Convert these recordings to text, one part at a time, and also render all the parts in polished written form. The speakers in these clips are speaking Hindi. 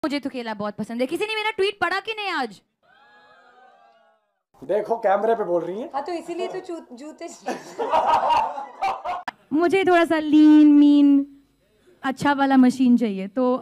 मुझे तो केला बहुत पसंद है। किसी ने मेरा ट्वीट पढ़ा कि नहीं आज? देखो कैमरे पे बोल रही हैं। हाँ तो इसीलिए तो जूते मुझे थोड़ा सा लीन मीन अच्छा वाला मशीन चाहिए तो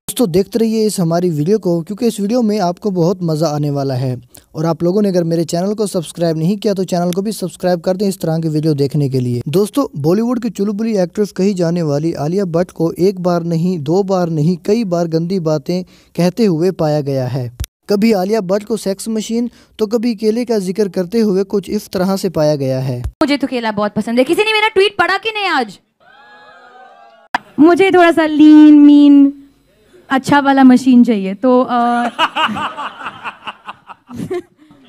दोस्तों देखते रहिए इस हमारी वीडियो को, क्योंकि इस वीडियो में आपको बहुत मज़ा आने वाला है। और आप लोगों ने अगर मेरे चैनल को सब्सक्राइब नहीं किया तो चैनल को भी सब्सक्राइब कर दें इस तरह की वीडियो देखने के लिए। दोस्तों बॉलीवुड की चुलबुली एक्ट्रेस कही जाने वाली आलिया भट्ट को एक बार नहीं, दो बार नहीं, कई बार गंदी बातें कहते हुए पाया गया है। कभी आलिया भट्ट को सेक्स मशीन तो कभी केले का जिक्र करते हुए कुछ इस तरह से पाया गया है। मुझे तो केला बहुत पसंद है। किसी ने मेरा ट्वीट पढ़ा कि नहीं आज? मुझे थोड़ा सा लीन मीन अच्छा वाला मशीन चाहिए तो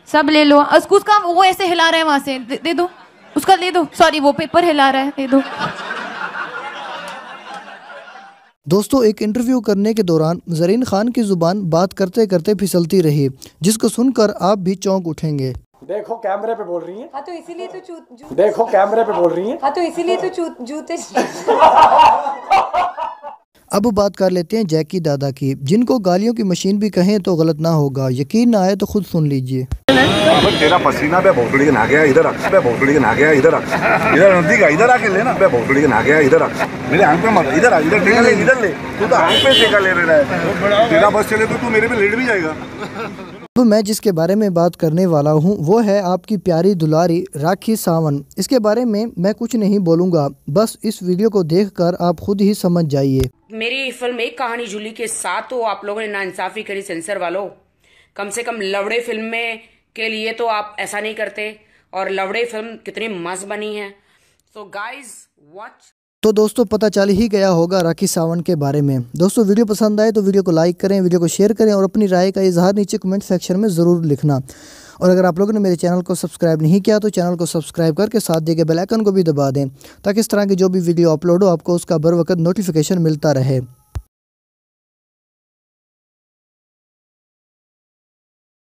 सब ले लो। उसका वो ऐसे हिला रहा है वहां से, दे दो उसका, ले दो। सॉरी वो पेपर हिला रहा है, दे दो। दोस्तों एक इंटरव्यू करने के दौरान ज़रीन खान की जुबान बात करते करते फिसलती रही, जिसको सुनकर आप भी चौंक उठेंगे। देखो कैमरे पे बोल रही हैं। हाँ तो इसीलिए तो देखो कैमरे पे बोल रही हैं। हाँ तो इसीलिए तो जूते अब बात कर लेते हैं जैकी दादा की, जिनको गालियों की मशीन भी कहें तो गलत ना होगा। यकीन ना आए तो खुद सुन लीजिए। तेरा पसीना पे भोसड़ी के ना गया इधर रख, पे भोसड़ी के ना गया इधर रख, इधर नजदीक इधर आके लेना, पे भोसड़ी के ना गया इधर रख, मेरे आंख पे मत, इधर आ, इधर टेका ले, इधर ले, तू तो आंख पे टेका ले रहा है, तेरा बस चले तो तू मेरे पे लेट भी जाएगा। तो मैं जिसके बारे में बात करने वाला हूँ वो है आपकी प्यारी दुलारी राखी सावंत। इसके बारे में मैं कुछ नहीं बोलूँगा, बस इस वीडियो को देखकर आप खुद ही समझ जाइए। मेरी फिल्म एक कहानी जूली के साथ तो आप लोगों ने नाइंसाफी करी सेंसर वालों। कम से कम लवड़े फिल्म में के लिए तो आप ऐसा नहीं करते, और लवड़े फिल्म कितनी मस्त बनी है। So guys watch. तो दोस्तों पता चल ही गया होगा राखी सावंत के बारे में। दोस्तों वीडियो पसंद आए तो वीडियो को लाइक करें, वीडियो को शेयर करें और अपनी राय का इजहार नीचे कमेंट सेक्शन में ज़रूर लिखना। और अगर आप लोगों ने मेरे चैनल को सब्सक्राइब नहीं किया तो चैनल को सब्सक्राइब करके साथ दिए गए बेल आइकन को भी दबा दें, ताकि इस तरह की जो भी वीडियो अपलोड हो आपको उसका बर वक्त नोटिफिकेशन मिलता रहे।